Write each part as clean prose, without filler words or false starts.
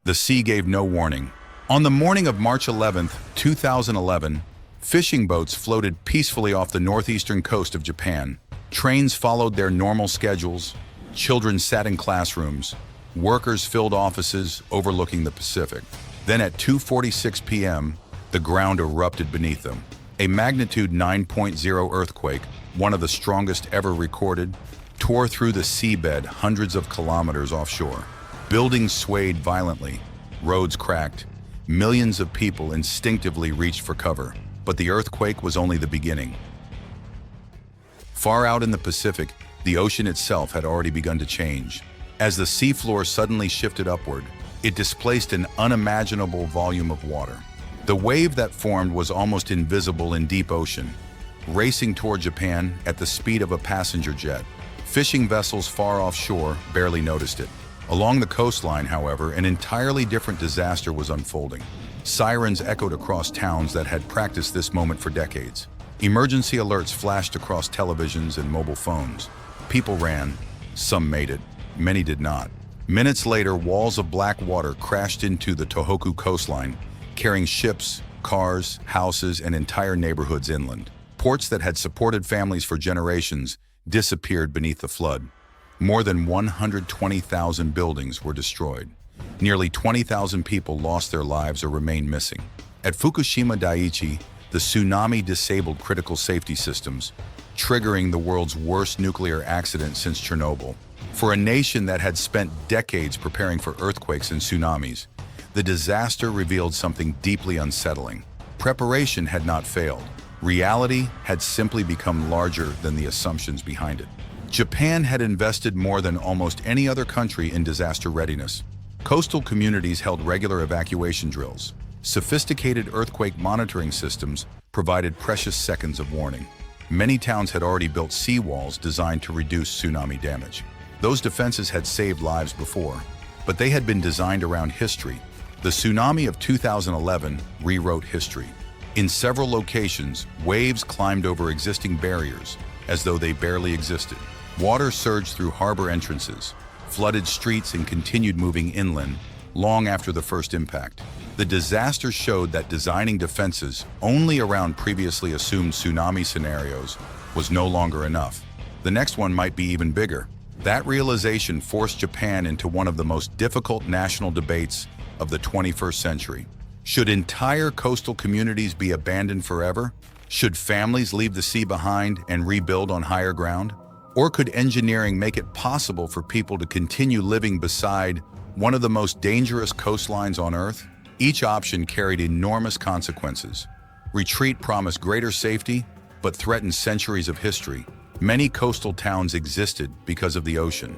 The sea gave no warning. On the morning of March 11, 2011, fishing boats floated peacefully off the northeastern coast of Japan. Trains followed their normal schedules. Children sat in classrooms. Workers filled offices overlooking the Pacific. Then at 2:46 p.m., the ground erupted beneath them. A magnitude 9.0 earthquake, one of the strongest ever recorded, tore through the seabed hundreds of kilometers offshore. Buildings swayed violently. Roads cracked. Millions of people instinctively reached for cover. But the earthquake was only the beginning. Far out in the Pacific, the ocean itself had already begun to change. As the seafloor suddenly shifted upward, it displaced an unimaginable volume of water. The wave that formed was almost invisible in deep ocean, racing toward Japan at the speed of a passenger jet. Fishing vessels far offshore barely noticed it. Along the coastline, however, an entirely different disaster was unfolding. Sirens echoed across towns that had practiced this moment for decades. Emergency alerts flashed across televisions and mobile phones. People ran. Some made it. Many did not. Minutes later, walls of black water crashed into the Tohoku coastline, carrying ships, cars, houses, and entire neighborhoods inland. Ports that had supported families for generations disappeared beneath the flood. More than 120,000 buildings were destroyed. Nearly 20,000 people lost their lives or remained missing. At Fukushima Daiichi, the tsunami disabled critical safety systems, triggering the world's worst nuclear accident since Chernobyl. For a nation that had spent decades preparing for earthquakes and tsunamis, the disaster revealed something deeply unsettling. Preparation had not failed. Reality had simply become larger than the assumptions behind it. Japan had invested more than almost any other country in disaster readiness. Coastal communities held regular evacuation drills. Sophisticated earthquake monitoring systems provided precious seconds of warning. Many towns had already built seawalls designed to reduce tsunami damage. Those defenses had saved lives before, but they had been designed around history. The tsunami of 2011 rewrote history. In several locations, waves climbed over existing barriers as though they barely existed. Water surged through harbor entrances, flooded streets, and continued moving inland long after the first impact. The disaster showed that designing defenses only around previously assumed tsunami scenarios was no longer enough. The next one might be even bigger. That realization forced Japan into one of the most difficult national debates of the 21st century. Should entire coastal communities be abandoned forever? Should families leave the sea behind and rebuild on higher ground? Or could engineering make it possible for people to continue living beside one of the most dangerous coastlines on Earth? Each option carried enormous consequences. Retreat promised greater safety, but threatened centuries of history. Many coastal towns existed because of the ocean.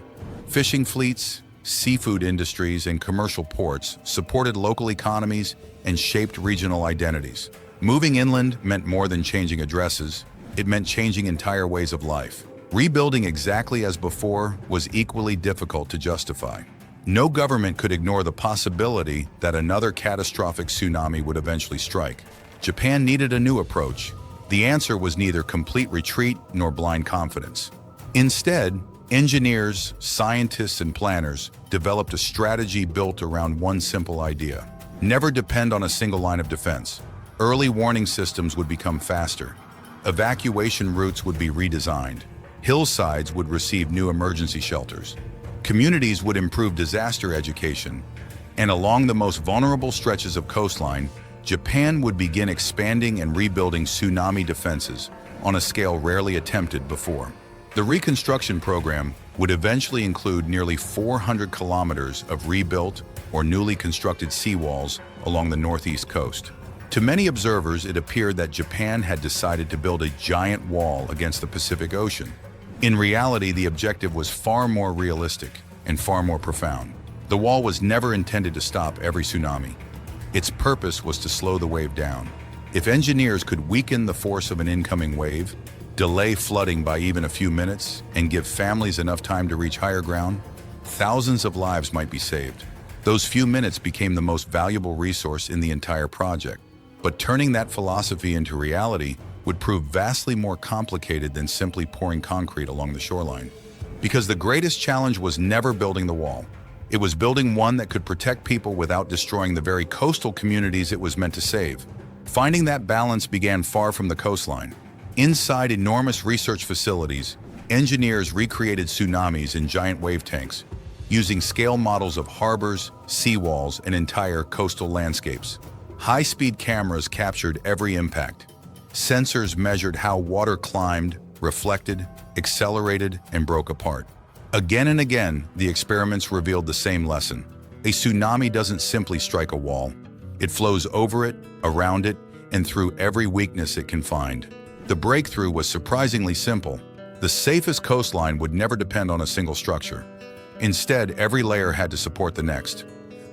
Fishing fleets, seafood industries, and commercial ports supported local economies and shaped regional identities. Moving inland meant more than changing addresses. It meant changing entire ways of life. Rebuilding exactly as before was equally difficult to justify. No government could ignore the possibility that another catastrophic tsunami would eventually strike. Japan needed a new approach. The answer was neither complete retreat nor blind confidence. Instead, engineers, scientists, and planners developed a strategy built around one simple idea: never depend on a single line of defense. Early warning systems would become faster. Evacuation routes would be redesigned. Hillsides would receive new emergency shelters. Communities would improve disaster education. And along the most vulnerable stretches of coastline, Japan would begin expanding and rebuilding tsunami defenses on a scale rarely attempted before. The reconstruction program would eventually include nearly 400 kilometers of rebuilt or newly constructed seawalls along the northeast coast. To many observers, it appeared that Japan had decided to build a giant wall against the Pacific Ocean. In reality, the objective was far more realistic and far more profound. The wall was never intended to stop every tsunami. Its purpose was to slow the wave down. If engineers could weaken the force of an incoming wave, delay flooding by even a few minutes, and give families enough time to reach higher ground, thousands of lives might be saved. Those few minutes became the most valuable resource in the entire project. But turning that philosophy into reality would prove vastly more complicated than simply pouring concrete along the shoreline. Because the greatest challenge was never building the wall. It was building one that could protect people without destroying the very coastal communities it was meant to save. Finding that balance began far from the coastline. Inside enormous research facilities, engineers recreated tsunamis in giant wave tanks, using scale models of harbors, seawalls, and entire coastal landscapes. High-speed cameras captured every impact. Sensors measured how water climbed, reflected, accelerated, and broke apart. Again and again, the experiments revealed the same lesson. A tsunami doesn't simply strike a wall. It flows over it, around it, and through every weakness it can find. The breakthrough was surprisingly simple. The safest coastline would never depend on a single structure. Instead, every layer had to support the next.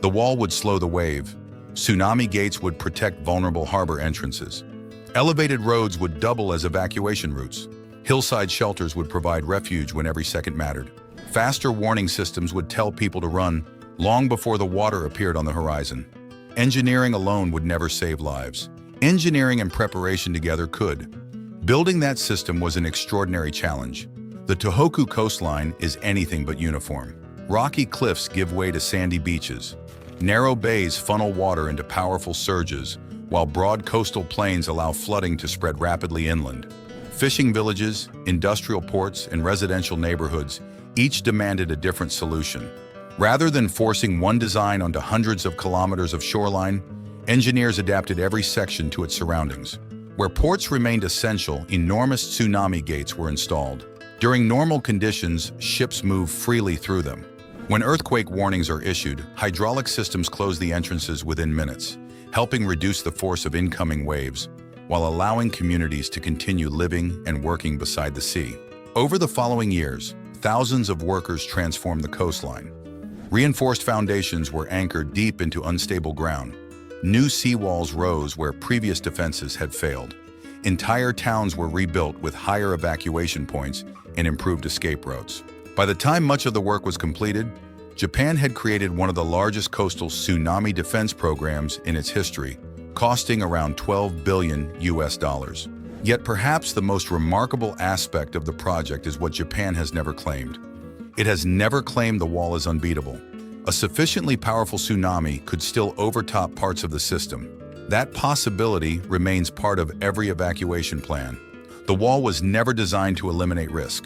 The wall would slow the wave. Tsunami gates would protect vulnerable harbor entrances. Elevated roads would double as evacuation routes. Hillside shelters would provide refuge when every second mattered. Faster warning systems would tell people to run long before the water appeared on the horizon. Engineering alone would never save lives. Engineering and preparation together could. Building that system was an extraordinary challenge. The Tohoku coastline is anything but uniform. Rocky cliffs give way to sandy beaches. Narrow bays funnel water into powerful surges, while broad coastal plains allow flooding to spread rapidly inland. Fishing villages, industrial ports, and residential neighborhoods each demanded a different solution. Rather than forcing one design onto hundreds of kilometers of shoreline, engineers adapted every section to its surroundings. Where ports remained essential, enormous tsunami gates were installed. During normal conditions, ships move freely through them. When earthquake warnings are issued, hydraulic systems close the entrances within minutes, helping reduce the force of incoming waves, while allowing communities to continue living and working beside the sea. Over the following years, thousands of workers transformed the coastline. Reinforced foundations were anchored deep into unstable ground. New seawalls rose where previous defenses had failed. Entire towns were rebuilt with higher evacuation points and improved escape routes. By the time much of the work was completed, Japan had created one of the largest coastal tsunami defense programs in its history, costing around $12 billion. Yet perhaps the most remarkable aspect of the project is what Japan has never claimed. It has never claimed the wall is unbeatable. A sufficiently powerful tsunami could still overtop parts of the system. That possibility remains part of every evacuation plan. The wall was never designed to eliminate risk.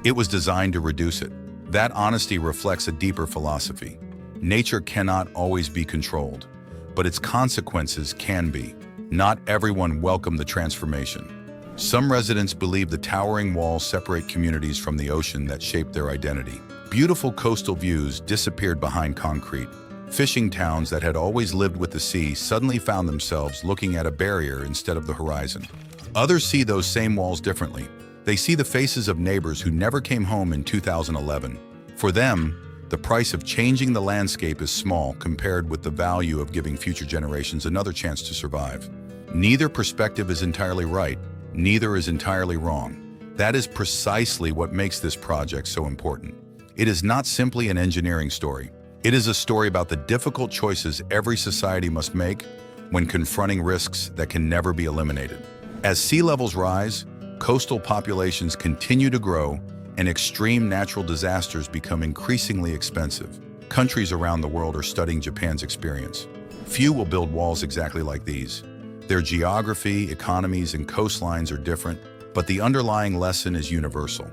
It was designed to reduce it. That honesty reflects a deeper philosophy. Nature cannot always be controlled, but its consequences can be. Not everyone welcomed the transformation. Some residents believe the towering walls separate communities from the ocean that shaped their identity. Beautiful coastal views disappeared behind concrete. Fishing towns that had always lived with the sea suddenly found themselves looking at a barrier instead of the horizon. Others see those same walls differently. They see the faces of neighbors who never came home in 2011. For them, the price of changing the landscape is small compared with the value of giving future generations another chance to survive. Neither perspective is entirely right. Neither is entirely wrong. That is precisely what makes this project so important. It is not simply an engineering story. It is a story about the difficult choices every society must make when confronting risks that can never be eliminated. As sea levels rise, coastal populations continue to grow, and extreme natural disasters become increasingly expensive. Countries around the world are studying Japan's experience. Few will build walls exactly like these. Their geography, economies, and coastlines are different, but the underlying lesson is universal.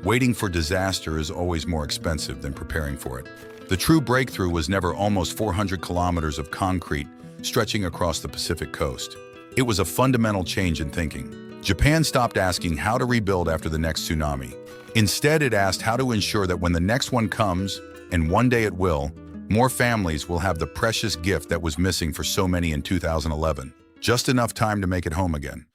Waiting for disaster is always more expensive than preparing for it. The true breakthrough was never almost 400 kilometers of concrete stretching across the Pacific coast. It was a fundamental change in thinking. Japan stopped asking how to rebuild after the next tsunami. Instead, it asked how to ensure that when the next one comes, and one day it will, more families will have the precious gift that was missing for so many in 2011. Just enough time to make it home again.